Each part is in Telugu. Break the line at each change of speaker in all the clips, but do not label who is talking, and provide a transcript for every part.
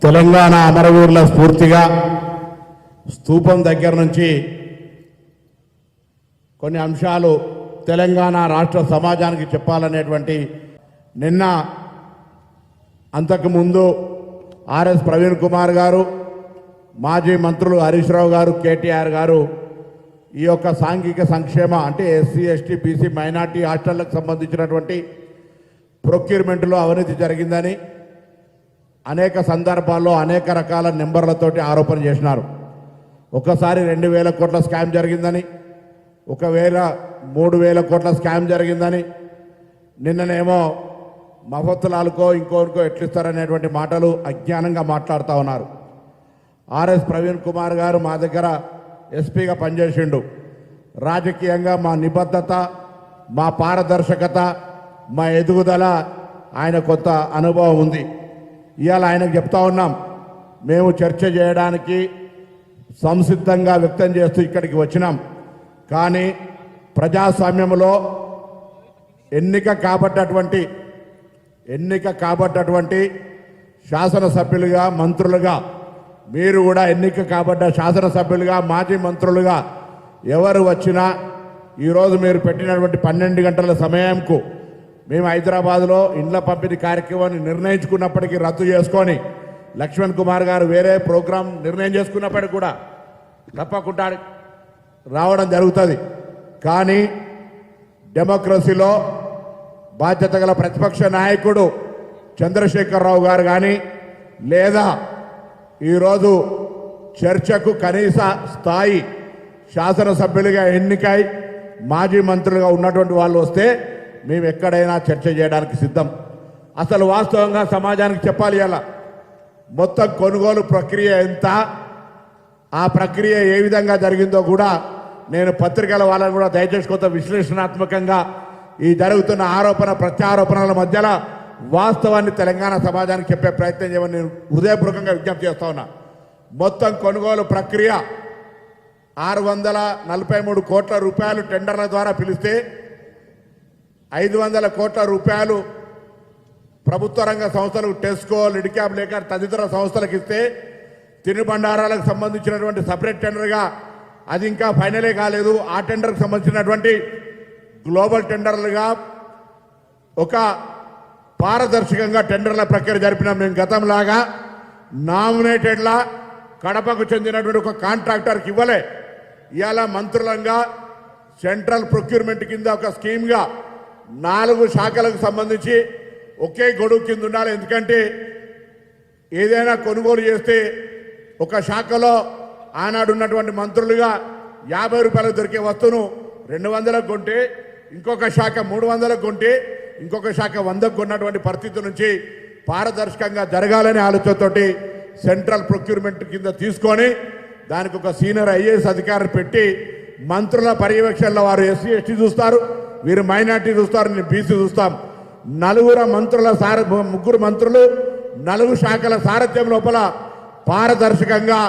తెలంగాణ అమరవీరుల స్ఫూర్తిగా స్తూపం దగ్గర నుంచి కొన్ని అంశాలు తెలంగాణ రాష్ట్ర సమాజానికి చెప్పాలనేటువంటి నిన్న అంతకుముందు ఆర్ఎస్ ప్రవీణ్ కుమార్ గారు, మాజీ మంత్రులు హరీష్ రావు గారు, కేటీఆర్ గారు ఈ యొక్క సాంఘిక సంక్షేమ అంటే ఎస్సీ ఎస్టీ బీసీ మైనార్టీ హాస్టళ్లకు సంబంధించినటువంటి ప్రొక్యూర్మెంట్లో అవినీతి జరిగిందని అనేక సందర్భాల్లో అనేక రకాల నెంబర్లతోటి ఆరోపణ చేసినారు. ఒకసారి 2,000 కోట్ల స్కామ్ జరిగిందని, 3,000 కోట్ల స్కామ్ జరిగిందని, నిన్ననేమో మఫత్తులాలకో ఇంకోరికో ఎట్లిస్తారనేటువంటి మాటలు అజ్ఞానంగా మాట్లాడుతూ ఉన్నారు. ఆర్ఎస్ ప్రవీణ్ కుమార్ గారు మా దగ్గర ఎస్పీగా పనిచేసిండు. రాజకీయంగా మా నిబద్ధత, మా పారదర్శకత, మా ఎదుగుదల ఆయన కొంత అనుభవం ఉంది. ఇవాళ ఆయనకు చెప్తా ఉన్నాం, మేము చర్చ చేయడానికి సంసిద్ధంగా వ్యక్తం చేస్తూ ఇక్కడికి వచ్చినాం. కానీ ప్రజాస్వామ్యంలో ఎన్నిక కాబట్టటువంటి శాసనసభ్యులుగా, మంత్రులుగా, మీరు కూడా ఎన్నిక కాబట్ట శాసనసభ్యులుగా, మాజీ మంత్రులుగా ఎవరు వచ్చినా ఈరోజు మీరు పెట్టినటువంటి 12 గంటల సమయంకు మేము హైదరాబాద్లో ఇండ్ల పంపిణీ కార్యక్రమాన్ని నిర్ణయించుకున్నప్పటికీ రద్దు చేసుకొని లక్ష్మణ్ కుమార్ గారు వేరే ప్రోగ్రాం నిర్ణయం చేసుకున్నప్పటికీ కూడా తప్పకుండా రావడం జరుగుతుంది. కానీ డెమోక్రసీలో బాధ్యత గల ప్రతిపక్ష నాయకుడు చంద్రశేఖరరావు గారు కానీ, లేదా ఈరోజు చర్చకు కనీస స్థాయి శాసనసభ్యులుగా ఎన్నికై మాజీ మంత్రులుగా ఉన్నటువంటి వాళ్ళు వస్తే మేము ఎక్కడైనా చర్చ చేయడానికి సిద్ధం. అసలు వాస్తవంగా సమాజానికి చెప్పాలి. అలా మొత్తం కొనుగోలు ప్రక్రియ ఎంత, ఆ ప్రక్రియ ఏ విధంగా జరిగిందో కూడా నేను పత్రికల వాళ్ళని కూడా దయచేసి కొంత విశ్లేషణాత్మకంగా ఈ జరుగుతున్న ఆరోపణ ప్రత్యారోపణల మధ్యలో వాస్తవాన్ని తెలంగాణ సమాజానికి చెప్పే ప్రయత్నం చేయమని నేను హృదయపూర్వకంగా విజ్ఞప్తి చేస్తా ఉన్నా. మొత్తం కొనుగోలు ప్రక్రియ 643 కోట్ల రూపాయలు టెండర్ల ద్వారా పిలిస్తే 500 కోట్ల రూపాయలు ప్రభుత్వ రంగ సంస్థలు టెస్కో, లిడ్క్యాప్ లేక తదితర సంస్థలకు ఇస్తే తినుబండారాలకు సంబంధించినటువంటి సపరేట్ టెండర్గా అది ఇంకా ఫైనలే కాలేదు. ఆ టెండర్కి సంబంధించినటువంటి గ్లోబల్ టెండర్లుగా ఒక పారదర్శకంగా టెండర్ల ప్రక్రియ జరిపినాం. మేము గతంలాగా నామినేటెడ్లా కడపకు చెందినటువంటి ఒక కాంట్రాక్టర్కి ఇవ్వలే. ఇవాళ మంత్రులంగా సెంట్రల్ ప్రొక్యూర్మెంట్ కింద ఒక స్కీమ్గా 4 శాఖలకు సంబంధించి ఒకే గొడుగు కింద ఉండాలి. ఎందుకంటే ఏదైనా కొనుగోలు చేస్తే ఒక శాఖలో ఆనాడు ఉన్నటువంటి మంత్రులుగా 50 రూపాయలకు దొరికే వస్తువును 200కు కొంటే, ఇంకొక శాఖ 300కు కొంటే, ఇంకొక శాఖ 100కు కొన్నటువంటి పరిస్థితి నుంచి పారదర్శకంగా జరగాలనే ఆలోచనతోటి సెంట్రల్ ప్రొక్యూర్మెంట్ కింద తీసుకొని దానికి ఒక సీనియర్ ఐఏఎస్ అధికారిని పెట్టి మంత్రుల పర్యవేక్షణలో వారు ఎస్సీ ఎస్టీ చూస్తారు, వీరు మైనార్టీ చూస్తారు, నేను బీసీ చూస్తాం. 4 మంత్రుల 3 మంత్రులు 4 శాఖల సారథ్యం లోపల పారదర్శకంగా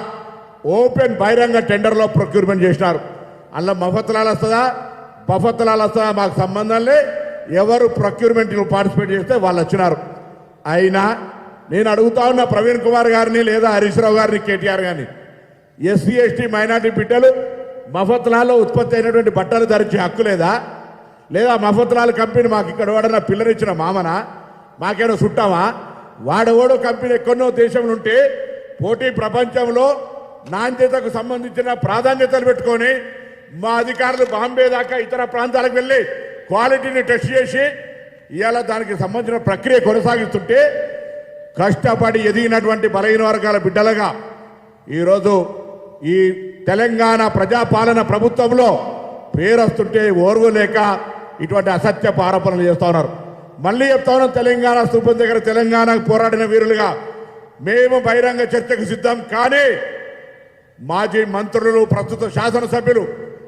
ఓపెన్ బహిరంగ టెండర్లో ప్రొక్యూర్మెంట్ చేసినారు. అలా మఫత్లాలు వస్తుందా, బఫత్లాలు వస్తుందా మాకు సంబంధం లే. ఎవరు ప్రొక్యూర్మెంట్లో పార్టిసిపేట్ చేస్తే వాళ్ళు వచ్చినారు. అయినా నేను అడుగుతా ఉన్న ప్రవీణ్ కుమార్ గారిని, లేదా హరీష్ రావు గారిని, కేటీఆర్ గారిని, ఎస్సీ ఎస్టీ మైనార్టీ బిడ్డలు మఫత్లాల్లో ఉత్పత్తి అయినటువంటి బట్టలు ధరించే హక్కు లేదా? లేదా మఫత్లాల్ కంపెనీ మాకు ఇక్కడ వాడన్నా పిల్లరిచ్చిన మామనా, మాకేడో చుట్టామా? వాడెవడో కంపెనీ ఎక్కడో దేశంలో ఉంటే పోటీ ప్రపంచంలో నాణ్యతకు సంబంధించిన ప్రాధాన్యతలు పెట్టుకొని మా అధికారులు బాంబే దాకా ఇతర ప్రాంతాలకు వెళ్ళి క్వాలిటీని టెస్ట్ చేసి ఇవాళ దానికి సంబంధించిన ప్రక్రియ కొనసాగిస్తుంటే కష్టపడి ఎదిగినటువంటి బలహీన వర్గాల బిడ్డలుగా ఈరోజు ఈ తెలంగాణ ప్రజాపాలన ప్రభుత్వంలో పేరొస్తుంటే ఓర్వు లేక ఇటువంటి అసత్యపు ఆరోపణలు చేస్తూ ఉన్నారు. మళ్ళీ చెప్తా ఉన్నాం, తెలంగాణ స్థూపం దగ్గర తెలంగాణకు పోరాడిన వీరులుగా మేము బహిరంగ చర్చకు సిద్ధం. కానీ మాజీ మంత్రులు, ప్రస్తుత శాసనసభ్యులు,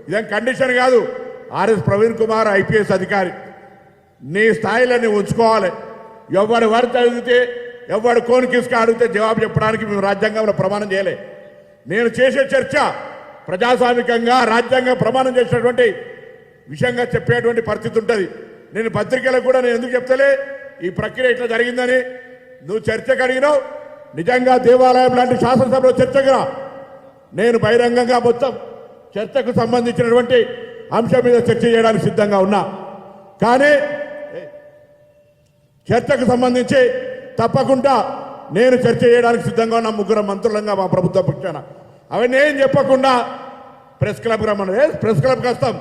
ఇదేం కండిషన్ కాదు. ఆర్ఎస్ ప్రవీణ్ కుమార్ ఐపీఎస్ అధికారి, నీ స్థాయిలో ఉంచుకోవాలి. ఎవరి వారితో అడిగితే, ఎవడు కోనికిసుక అడిగితే జవాబు చెప్పడానికి మేము రాజ్యాంగంలో ప్రమాణం చేయలే. నేను చేసే చర్చ ప్రజాస్వామికంగా రాజ్యాంగ ప్రమాణం చేసినటువంటి విషయంగా చెప్పేటువంటి పరిస్థితి ఉంటుంది. నేను పత్రికలకు కూడా నేను ఎందుకు చెప్తలే ఈ ప్రక్రియ ఇట్లా జరిగిందని. నువ్వు చర్చకు అడిగినావు, నిజంగా దేవాలయం లాంటి శాసనసభలో చర్చకు రా. నేను బహిరంగంగా మొత్తం చర్చకు సంబంధించినటువంటి అంశం మీద చర్చ చేయడానికి సిద్ధంగా ఉన్నా. కానీ చర్చకు సంబంధించి తప్పకుండా నేను చర్చ చేయడానికి సిద్ధంగా ఉన్న ముగ్గురు మంత్రులంగా మా ప్రభుత్వ పక్షాన అవన్నీ ఏం చెప్పకుండా ప్రెస్ క్లబ్కి రమ్మని ప్రెస్ క్లబ్కి వస్తాం.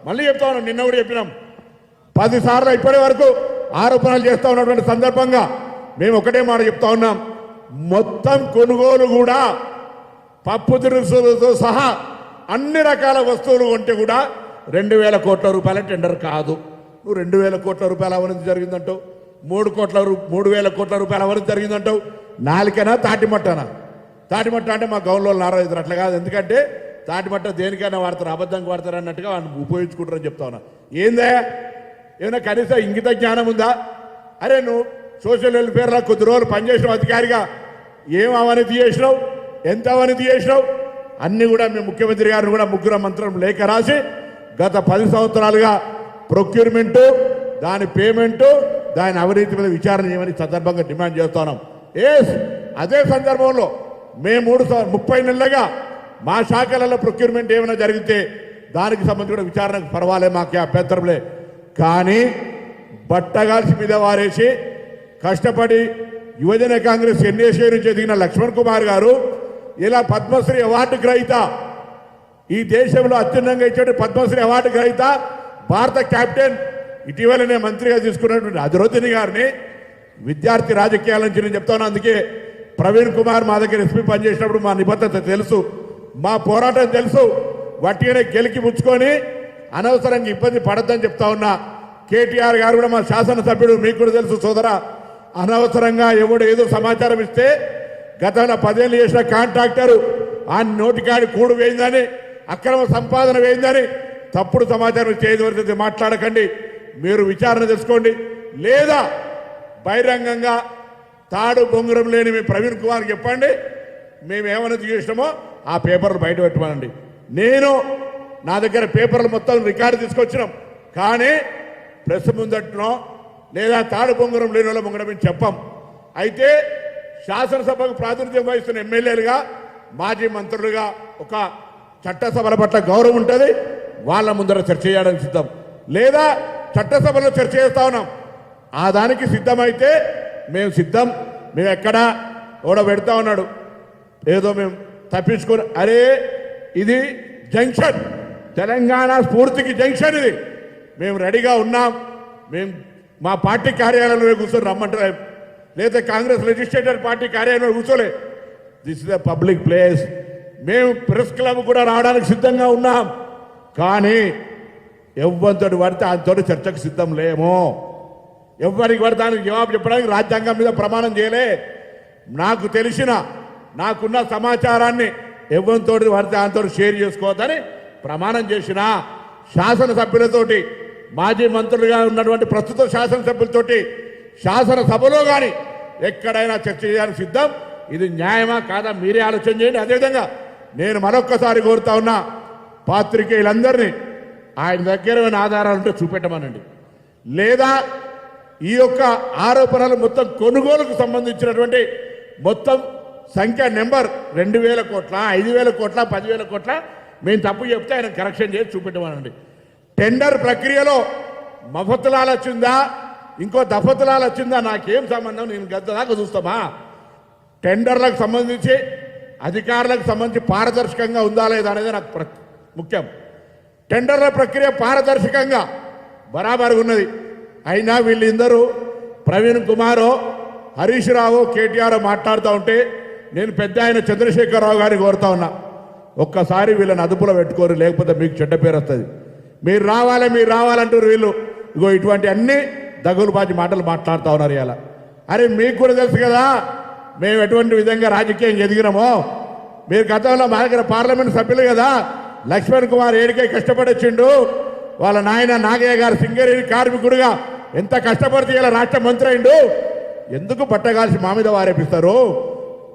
మళ్ళీ చెప్తా ఉన్నాం, నిన్న కూడా చెప్పినాం 10 సార్లు ఇప్పటి వరకు ఆరోపణలు చేస్తూ ఉన్నటువంటి సందర్భంగా మేము ఒకటే మాట చెప్తా ఉన్నాం. మొత్తం కొనుగోలు కూడా పప్పు దినుసులతో సహా అన్ని రకాల వస్తువులు కొంటే కూడా 2,000 కోట్ల రూపాయల టెండర్ కాదు. నువ్వు 2,000 కోట్ల రూపాయల అవినీతి జరిగిందంటావు, 3,000 కోట్ల రూపాయల అవినీతి జరిగిందంటావు. నాలుకైనా తాటిమట్టనా? తాటిమట్ట అంటే మా గౌన్లో నారాయణ అట్లా కాదు. ఎందుకంటే తాటిమట్ట దేనికైనా వాడతారు, అబద్ధంగా వాడతారు అన్నట్టుగా వాళ్ళు ఉపయోగించుకుంటారని చెప్తా ఉన్నా. ఏందే ఏమైనా కనీసం ఇంగిత జ్ఞానం ఉందా? అరే నువ్వు సోషల్ వెల్ఫేర్లో కొద్ది రోజులు పనిచేసిన అధికారిగా ఏం అవినీతి చేసినావు, ఎంత అవినీతి చేసినావు అన్నీ కూడా మేము ముఖ్యమంత్రి గారిని కూడా ముగ్గురు మంత్రులు లేఖ రాసి గత 10 సంవత్సరాలుగా ప్రొక్యూర్మెంటు, దాని పేమెంటు, దాని అవినీతి మీద విచారణ చేయమని సందర్భంగా డిమాండ్ చేస్తున్నాం. అదే సందర్భంలో మేము 30 నెలలుగా మా శాఖలలో ప్రొక్యూర్మెంట్ ఏమైనా జరిగితే దానికి సంబంధించి కూడా విచారణకు పర్వాలే, మాకే అభ్యంతరంలే. కానీ బట్టగాల్సి మీద వారేసి కష్టపడి యువజన కాంగ్రెస్ ఎన్ఏసీ నుంచి ఎదిగిన లక్ష్మణ్ కుమార్ గారు ఇలా పద్మశ్రీ అవార్డు గ్రహీత, ఈ దేశంలో అత్యున్నంగా ఇచ్చే పద్మశ్రీ అవార్డు గ్రహీత, భారత కెప్టెన్, ఇటీవలనే మంత్రిగా తీసుకున్నటువంటి అజరుద్దీన్ గారిని విద్యార్థి రాజకీయాల నుంచి నేను చెప్తాను. అందుకే ప్రవీణ్ కుమార్ మా దగ్గర ఎస్పీ పనిచేసినప్పుడు మా నిబద్ధత తెలుసు, మా పోరాటం తెలుసు. వట్టిగానే గెలికి ముచ్చుకొని అనవసరంగా ఇబ్బంది పడద్దని చెప్తా ఉన్నా. కేటీఆర్ గారు కూడా మా శాసనసభ్యుడు, మీకు కూడా తెలుసు సోదరా, అనవసరంగా ఎవడు ఏదో సమాచారం ఇస్తే గతంలో 10 ఏళ్ళు చేసిన కాంట్రాక్టరు ఆ నోటికాడి కూడు వేయిందని, అక్రమ సంపాదన వేయిందని తప్పుడు సమాచారం చేయవలసింది మాట్లాడకండి. మీరు విచారణ తెలుసుకోండి, లేదా బహిరంగంగా తాడు బొంగురం లేని మీ ప్రవీణ్ కుమార్ చెప్పండి. మేము ఏమైనా చేసినామో ఆ పేపర్లు బయట పెట్టమనండి. నేను నా దగ్గర పేపర్లు మొత్తం రికార్డు తీసుకొచ్చినాం. కానీ ప్రెస్ ముందట్టునో లేదా తాడు బొంగురం లేని వాళ్ళ ముంగడం చెప్పం. అయితే శాసనసభకు ప్రాతినిధ్యం వహిస్తున్న ఎమ్మెల్యేలుగా, మాజీ మంత్రులుగా ఒక చట్టసభల పట్ల గౌరవం ఉంటుంది. వాళ్ళ ముందర చర్చ చేయడానికి సిద్ధం, లేదా చట్టసభలో చర్చ చేస్తా ఉన్నాం. ఆ దానికి సిద్ధమైతే మేము సిద్ధం. మేము ఎక్కడా ఓడ పెడతా ఉన్నాడు ఏదో మేము తప్పించుకొని, అరే ఇది జంక్షన్, తెలంగాణ స్ఫూర్తికి జంక్షన్ ఇది. మేము రెడీగా ఉన్నాం. మేము మా పార్టీ కార్యాలయంలో కూర్చొని రమ్మంటారు, లేదా కాంగ్రెస్ లెజిస్లేటర్ పార్టీ కార్యాలయంలో కూర్చోలే. This is the public place. మేము ప్రెస్ క్లబ్ కూడా రావడానికి సిద్ధంగా ఉన్నాం. కానీ ఎవరితో పడితే ఆయనతో చర్చకు సిద్ధం లేము. ఎవరికి పడితే ఆయనకు జవాబు చెప్పడానికి రాజ్యాంగం మీద ప్రమాణం చేయలే. నాకు తెలిసిన, నాకున్న సమాచారాన్ని ఎవరితో పడితే ఆయనతో షేర్ చేసుకోవద్దని ప్రమాణం చేసిన శాసనసభ్యులతోటి, మాజీ మంత్రులుగా ఉన్నటువంటి ప్రస్తుత శాసనసభ్యులతోటి శాసనసభలో కానీ ఎక్కడైనా చర్చ చేయడానికి సిద్ధం. ఇది న్యాయమా కాదా మీరే ఆలోచన చేయండి. అదేవిధంగా నేను మరొక్కసారి కోరుతా ఉన్నా, పాత్రికేయులందరినీ ఆయన దగ్గర ఆధారాలు ఉంటే చూపెట్టమనండి, లేదా ఈ యొక్క ఆరోపణలు మొత్తం కొనుగోలుకు సంబంధించినటువంటి మొత్తం సంఖ్య నెంబర్ 2,000 కోట్ల, 5,000 కోట్ల, 10,000 కోట్ల మేము తప్పు చెప్తే ఆయన కరెక్షన్ చేసి చూపెట్టమనండి. టెండర్ ప్రక్రియలో మఫతులాలు వచ్చిందా, ఇంకో దఫతులాలు వచ్చిందా, నాకేం సంబంధం? నేను గత దాకా చూస్తామా? టెండర్లకు సంబంధించి అధికారులకు సంబంధించి పారదర్శకంగా ఉందా లేదా అనేది నాకు ముఖ్యం. టెండర్ల ప్రక్రియ పారదర్శకంగా బరాబరుగా ఉన్నది. అయినా వీళ్ళందరూ ప్రవీణ్ కుమారో, హరీష్ రావు, కేటీఆర్ మాట్లాడుతూ ఉంటే నేను పెద్ద ఆయన చంద్రశేఖరరావు గారిని కోరుతా ఉన్నా, ఒక్కసారి వీళ్ళని అదుపులో పెట్టుకోరు, లేకపోతే మీకు చెడ్డ పేరు వస్తుంది. మీరు రావాలంటారు వీళ్ళు. ఇగో ఇటువంటి అన్ని దగులుబాజీ మాటలు మాట్లాడుతూ ఉన్నారు ఇలా. అరే మీకు కూడా తెలుసు కదా మేము ఎటువంటి విధంగా రాజకీయం ఎదిగినామో. మీరు గతంలో మా దగ్గర పార్లమెంట్ సభ్యులు కదా, లక్ష్మణ్ కుమార్ ఏడికే కష్టపడొచ్చిండు. వాళ్ళ నాయన నాగయ్య గారు సింగరేణి కార్మికుడుగా ఎంత కష్టపడితే ఇలా రాష్ట్ర మంత్రి అయిండు. ఎందుకు పట్టగాల్సి మా మీద వారేపిస్తారు?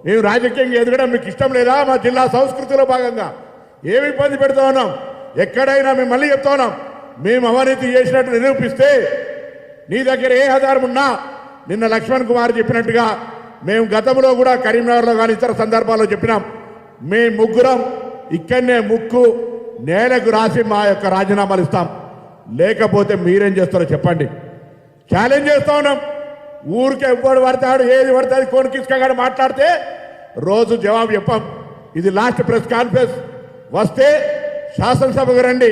మేము రాజకీయంగా ఎదగడం మీకు ఇష్టం లేదా? మా జిల్లా సంస్కృతిలో భాగంగా ఏమి ఇబ్బంది పెడతా ఉన్నాం? ఎక్కడైనా మేము మళ్ళీ చెప్తా ఉన్నాం, మేము అవినీతి చేసినట్టు నిరూపిస్తే నీ దగ్గర ఏ ఆధారం ఉన్నా, నిన్న లక్ష్మణ్ కుమార్ చెప్పినట్టుగా మేము గతంలో కూడా కరీంనగర్లో కానీ ఇతర సందర్భాల్లో చెప్పినాం, మీ ముగ్గురం ఇక్కడనే ముక్కు నేలకు రాసి మా యొక్క రాజీనామాలు ఇస్తాం, లేకపోతే మీరేం చేస్తారో చెప్పండి. ఛాలెంజ్ చేస్తా ఉన్నాం. ఊరికే ఎవ్వడు పడతాడు ఏది పడతాడు కొనికిసుకగాడు మాట్లాడితే రోజు జవాబు చెప్పాం. ఇది లాస్ట్ ప్రెస్ కాన్ఫరెన్స్. వస్తే శాసనసభకు రండి,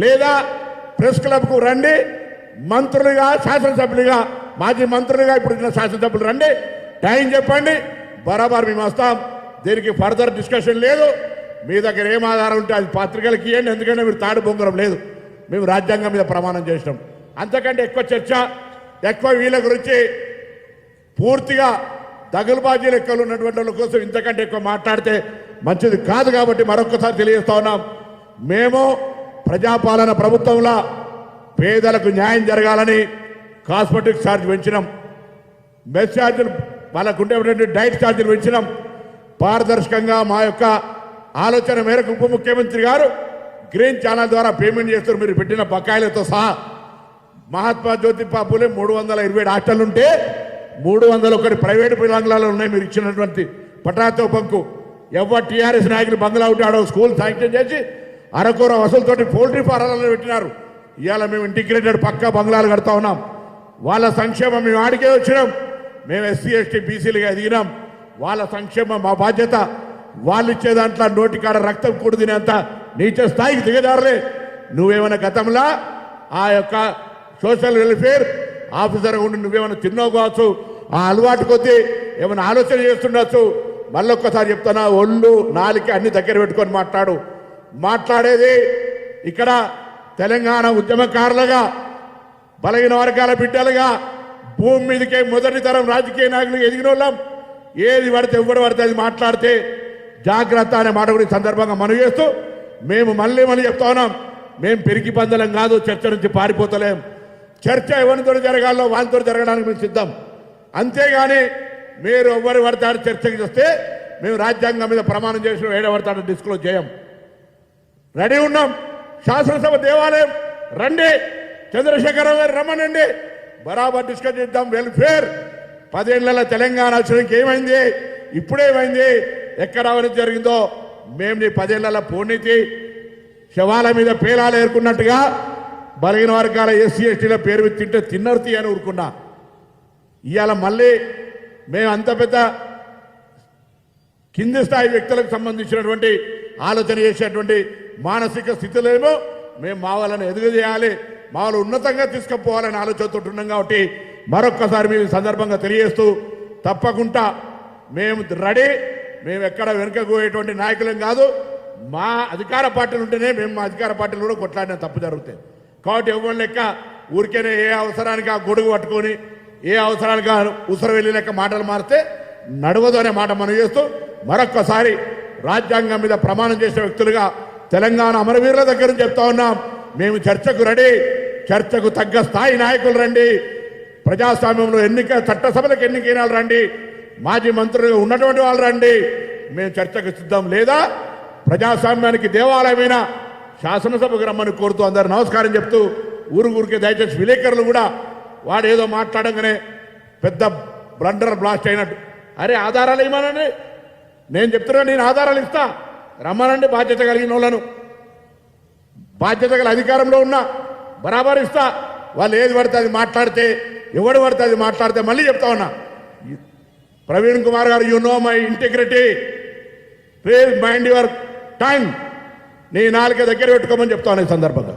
లేదా ప్రెస్ క్లబ్కు రండి. మంత్రులుగా శాసనసభ్యులుగా మాజీ మంత్రులుగా ఇప్పుడు శాసనసభ్యులు రండి, టైం చెప్పండి, బరాబర్ మేము వస్తాం. దీనికి ఫర్దర్ డిస్కషన్ లేదు. మీ దగ్గర ఏం ఆధారం ఉంటే అది పత్రికలకి ఇవ్వండి, ఎందుకంటే మీరు తాడు బొంగరం లేదు. మేము రాజ్యాంగం మీద ప్రమాణం చేసినాం. అంతకంటే ఎక్కువ చర్చ, ఎక్కువ వీళ్ళ గురించి పూర్తిగా దగులుబాజీ లెక్కలు ఉన్నటువంటి వాళ్ళ కోసం ఇంతకంటే ఎక్కువ మాట్లాడితే మంచిది కాదు. కాబట్టి మరొకసారి తెలియజేస్తా ఉన్నాం, మేము ప్రజాపాలన ప్రభుత్వంలో పేదలకు న్యాయం జరగాలని కాస్మెటిక్ ఛార్జ్ పెంచినాం, మెస్ ఛార్జీలు వాళ్ళకు ఉండేటువంటి డైట్ ఛార్జీలు పెంచినాం. పారదర్శకంగా మా యొక్క ఆలోచన మేరకు ఉప ముఖ్యమంత్రి గారు గ్రీన్ ఛానల్ ద్వారా పేమెంట్ చేస్తారు. మీరు పెట్టిన బకాయిలతో సహా మహాత్మా జ్యోతిబా పూలే 327 హాస్టల్ ఉంటే 301 ప్రైవేటు బంగ్లాలు ఉన్నాయి. మీరు ఇచ్చినటువంటి పటాతో పంకు ఎవరు టీఆర్ఎస్ నాయకులు బంగ్లా ఉంటే ఆడో స్కూల్ శాంక్షన్ చేసి అరకూర వసూలతోటి పౌల్ట్రీ ఫారాలను పెట్టినారు. ఇవాళ మేము ఇంటిగ్రేటెడ్ పక్కా బంగ్లాలు కడతా ఉన్నాం. వాళ్ళ సంక్షేమం మేము ఆడికే వచ్చినాం. మేము ఎస్సీ ఎస్టీ బీసీలుగా ఎదిగినాం. వాళ్ళ సంక్షేమం మా బాధ్యత. వాళ్ళు ఇచ్చే దాంట్లో నోటికాడ రక్తం కూడు తినేంత నీచ స్థాయికి దిగజారలే. నువ్వేమైనా గతంలో ఆ యొక్క సోషల్ వెల్ఫేర్ ఆఫీసర్గా ఉండి నువ్వేమైనా తిన్నావు కావచ్చు, ఆ అలవాటు కొద్దీ ఏమైనా ఆలోచన చేస్తుండొచ్చు. మళ్ళొక్కసారి చెప్తున్నా, ఒళ్ళు నాలుక అన్ని దగ్గర పెట్టుకొని మాట్లాడేది ఇక్కడ తెలంగాణ ఉద్యమకారులుగా బలహీన వర్గాల బిడ్డలుగా భూమి మీదకే మొదటి తరం రాజకీయ నాయకులు ఎదిగిన వాళ్ళం. ఏది పడితే ఎవడు పడితే అది మాట్లాడితే జాగ్రత్త అనే మాట కూడా సందర్భంగా మనం చేస్తూ మేము మళ్ళీ చెప్తా ఉన్నాం, మేము పెరిగి పందలం కాదు, చర్చ నుంచి పారిపోతలేం. చర్చ ఎవరితో జరగాలో వాళ్ళతో జరగడానికి మేము సిద్ధం. అంతేగాని మీరు ఎవరు పడతారు చర్చకి చేస్తే మేము రాజ్యాంగం మీద ప్రమాణం చేసిన ఏడవడతాడో డిస్క్లోజ్ చేయం. రెడీ ఉన్నాం. శాసనసభ దేవాలయం రండి, చంద్రశేఖరరావు గారు రమ్మనండి, బరాబర్ డిస్కస్ చేద్దాం. వెల్ఫేర్ 10 ఏళ్ల తెలంగాణ వచ్చినాక ఏమైంది, ఇప్పుడేమైంది, ఎక్కడ అవినీతి జరిగిందో మేము నీ 10 ఏళ్ల పూర్ణితి శవాల మీద పేలాలు ఏరుకున్నట్టుగా బలహీన వర్గాల ఎస్సీ ఎస్టీల పేరు తింటే తిన్నర్తి అని ఊరుకున్నా. ఇవాళ మళ్ళీ మేము అంత పెద్ద కింది స్థాయి వ్యక్తులకు సంబంధించినటువంటి ఆలోచన చేసేటువంటి మానసిక స్థితిలేమో మేము మా వాళ్ళని ఎదుగుచేయాలి, మా వాళ్ళు ఉన్నతంగా తీసుకుపోవాలని ఆలోచనతో ఉన్నాం. కాబట్టి మరొక్కసారి మేము సందర్భంగా తెలియజేస్తూ తప్పకుండా మేము రెడీ. మేము ఎక్కడ వెనుకపోయేటువంటి నాయకులం కాదు. మా అధికార పార్టీలు ఉంటేనే మేము మా అధికార పార్టీలు కూడా కొట్లాడిన తప్పు జరుగుతాయి. కాబట్టి ఎవరి లెక్క ఊరికేనే ఏ అవసరానికి ఆ గొడుగు పట్టుకొని ఏ అవసరానికి ఉసరు వెళ్ళి లెక్క మాటలు మారితే నడవదు అనే మాట మనం చేస్తూ మరొక్కసారి రాజ్యాంగం మీద ప్రమాణం చేసిన వ్యక్తులుగా తెలంగాణ అమరవీరుల దగ్గర నుంచి చెప్తా ఉన్నాం, మేము చర్చకు రెడీ. చర్చకు తగ్గ స్థాయి నాయకులు రండి. ప్రజాస్వామ్యంలో చట్టసభలకు ఎన్నికైన వాళ్ళు రండి. మాజీ మంత్రులుగా ఉన్నటువంటి వాళ్ళు రండి. మేము చర్చకు సిద్ధం. లేదా ప్రజాస్వామ్యానికి దేవాలయమైన శాసనసభకు రమ్మని కోరుతూ అందరు నమస్కారం చెప్తూ ఊరికే దయచేసి విలేకరులు కూడా వాడు ఏదో మాట్లాడంగానే పెద్ద బ్లండర్ బ్లాస్ట్ అయినట్టు, అరే ఆధారాలు ఇవ్వమనండి, నేను చెప్తున్నా, నేను ఆధారాలు ఇస్తా, రమ్మనండి. బాధ్యత కలిగిన వాళ్ళను, బాధ్యత గల అధికారంలో ఉన్నా బరాబర్ ఇస్తా. వాళ్ళు ఏది పడితే అది మాట్లాడితే, ఎవడు పడితే అది మాట్లాడితే మళ్ళీ చెప్తా ఉన్నా, ప్రవీణ్ కుమార్ గారు, you know my integrity, please mind your tongue, నీ నాలుక దగ్గర పెట్టుకోమని చెప్తా ఉన్నా ఈ సందర్భంగా.